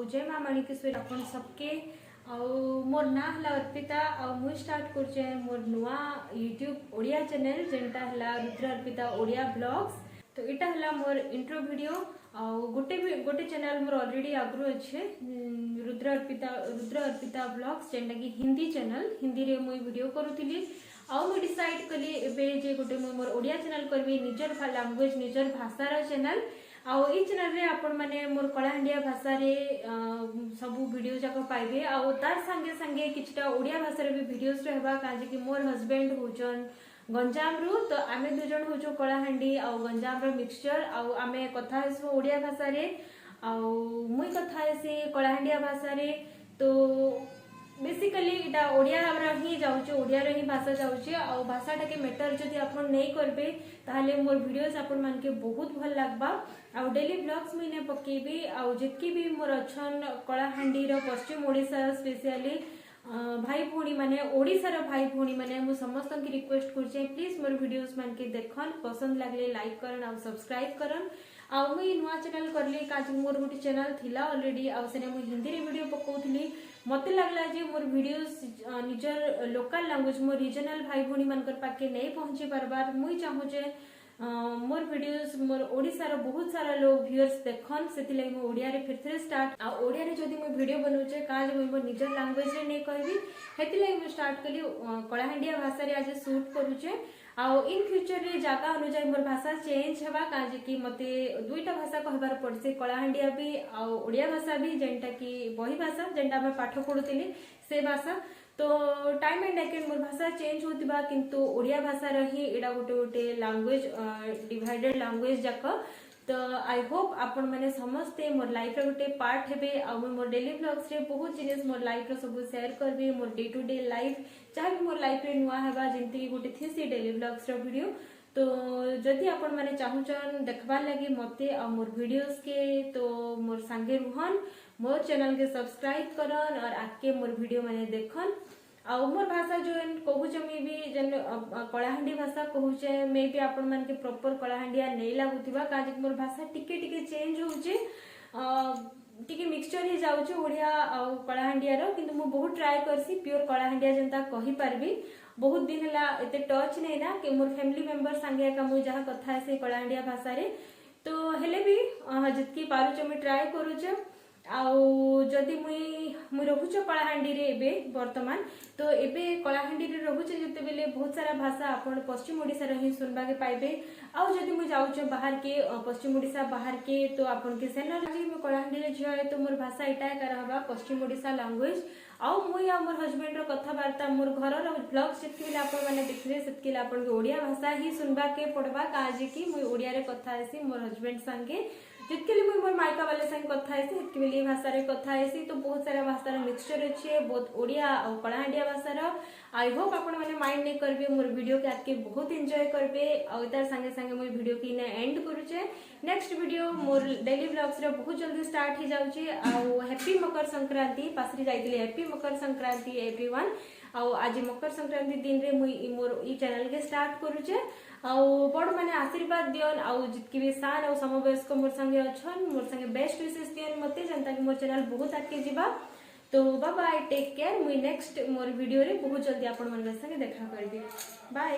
जय माँ माणिकेश्वरी अपन सबके मोर ना हला अर्पिता मुझे स्टार्ट कर मोर नुआ यूट्यूब ओडिया चैनल जेनटा हला रुद्र अर्पिता ओडिया ब्लॉग्स। तो इटा हला मोर इंट्रो वीडियो गोटे चैनल मोर ऑलरेडी आगु अच्छे रुद्र अर्पिता ब्लॉग्स जेनटा कि हिंदी चैनल हिंदी रे मुई वीडियो करूଥିଲି मुझे डिसाइड कली एबे जे गोटे मोर ओडिया चैनल करबी निजर लैंग्वेज निजर भाषार चैनल आई चैनल रे आपण माने मोर कलाहांडिया भाषा रे सब वीडियो जाक पाइबे तार संगे संगे किछटा ओडिया भाषा रे भी वीडियोस रहबा काजे कि मोर हस्बैंड होचन गंजाम रु तो आमे दु जण होचो कलाहांडी गंजाम रो मिक्सचर आमे कथा हेसो ओडिया भाषा रे मुई कथा हेसी कलाहांडिया भाषा रे। तो बेसिकली इटा ओडिया ही जाउचे ओडिया रे ही भाषा जाउचे भाषाटा के मैटर जदि आपण नहीं करबे ताहले मोर वीडियोस आपण मान के बहुत भल लागबा डेली ब्लॉग्स मुई ने पकेबी जितकी भी मोर अछन कलाहांडी रो पश्चिम ओडिशा स्पेशली भाई भौणी माने ओडिशार भाई भौणी माने मु समस्त की रिक्वेस्ट करछे प्लीज मोर वीडियोस मान के देखन पसंद लागले लाइक करन सब्सक्राइब करन मुई नुआ चैनल करली काज मोर गोटे चैनल थिला ऑलरेडी सेने मुई हिंदी रे वीडियो पकाउथली मते लागला जे मोर वीडियोस निजर लोकल लैंग्वेज मोर रीजनल भाई भौणी मानकर पाके नहीं पहुंची पारबार मुई चाहू जे मोर वीडियोस मोर ओडिसा रो बहुत सारा लोग व्यूअर्स देखन सेति लागि मो ओडिया रे फिर से स्टार्ट ओडिया रे जदी मो वीडियो बनौचे काज मुई मोर निजर लैंग्वेज रे नै कहबी हेति लागि मो स्टार्ट कली कलाहांडिया भाषा रे आज शूट करूचे इन फ्यूचर रे जागा अनुसार मोर भाषा चेंज हेबा काजे कि मते दुईटा भाषा कहबार पड़से कलाहांडिया भी ओडिया भाषा भी जेनटा कि बही भाषा जेनटा हम पाठ पढुतिली से भाषा। तो टाइम एंड अगेन मोर भाषा चेंज होतिबा किंतु ओडिया भाषा रही एडा गोटे गोटे लैंग्वेज डिवाइडेड लैंग्वेज जाक। तो आई होप आपण माने समस्ते मोर लाइफ रे गोटे पार्ट हेबे मोर डेली ब्लॉग्स रे बहुत जिनिस मोर लाइफ रे सब शेयर करबे मोर डे टू डे लाइफ चाहे भी मोर लाइफ रे नुआ हेबा जेंति गोटे थीसी डेली ब्लॉग्स रे वीडियो। तो जदि आपण माने चाहूचन देखबार लागि मते मोर वीडियोस के तो मोर संगे रुहन मोर चैनल के सब्सक्राइब करन और आके मोर वीडियो माने देखन मोर भाषा जो कहूचे मे भी जन कलाहांडी भाषा कहूचे मे भी आपण मान के प्रॉपर कलाहांडिया नहीं लागुथिबा काजे मोर भाषा टिके टिके चेंज होउचे टिके मिक्सचर ही जाउचे ओडिया कलाहांडिया रो किंतु मु बहुत ट्राई करसी प्योर कलाहांडिया जनता कहि पारबी बहुत दिन हला एते टच नै ना कि मोर फैमिली मेंबर संगे का मु जहा कथा से कलाहांडिया भाषा रे तो हेले भी जितकी पारुचे मु ट्राई करूचे जदि मुई रहुचे कलाहांडी रे एबे वर्तमान तो एबे कलाहांडी रे रहुचे जते बेले बहुत सारा भाषा आपण पश्चिम ओडिसा रे ही सुनबा के पाइबे जदि मुई जाउचे बाहर के पश्चिम ओडिसा बाहर के तो आपण के सेनर जी मु कलाहांडी रे जिया तो मोर भाषा एटा करहबा पश्चिम ओडिसा लैंग्वेज मुई मोर हस्बैंड रो कथा वार्ता मोर घर रो ब्लॉग जितके आपण माने देखले सेतके आपण के ओडिया भाषा ही सुनबा के पड़बा काजे कि मुई ओडिया रे कथा हेसी मोर हस्बैंड संगे जितके मुई मोर मायका वाले संग कथा हेसी सेतके बेले भाषा रे कथा हेसी। तो बहुत सारा भाषा मिक्सचर अच्छे बहुत ओडिया और कलाहांडिया भाषा आई होप आपण माने माइंड नहीं करबे मोर वीडियो के आके बहुत एंजॉय करबे तार संगे संगे मोर वीडियो की ने एंड करूचे नेक्स्ट वीडियो मोर डेली ब्लॉग्स रे बहुत जल्दी स्टार्ट ही जाउचे happy Makar Sankranti पासरी जाइतिले happy Makar Sankranti everyone आज मकर संक्रांति दिन रे मुई मोर ई चैनल के स्टार्ट करूचे बड़ माने आशीर्वाद दियन जितकी भी सान और समवयस्क मोर संगे अछन मोर संगे बेस्ट विशेष दियन मते जनता कि मोर चैनल बहुत आगे जिबा। तो बाय बाय टेक केयर मुई नेक्स्ट मोर वीडियो रे बहुत जल्दी आपण मन संगे देखा करबी बाय।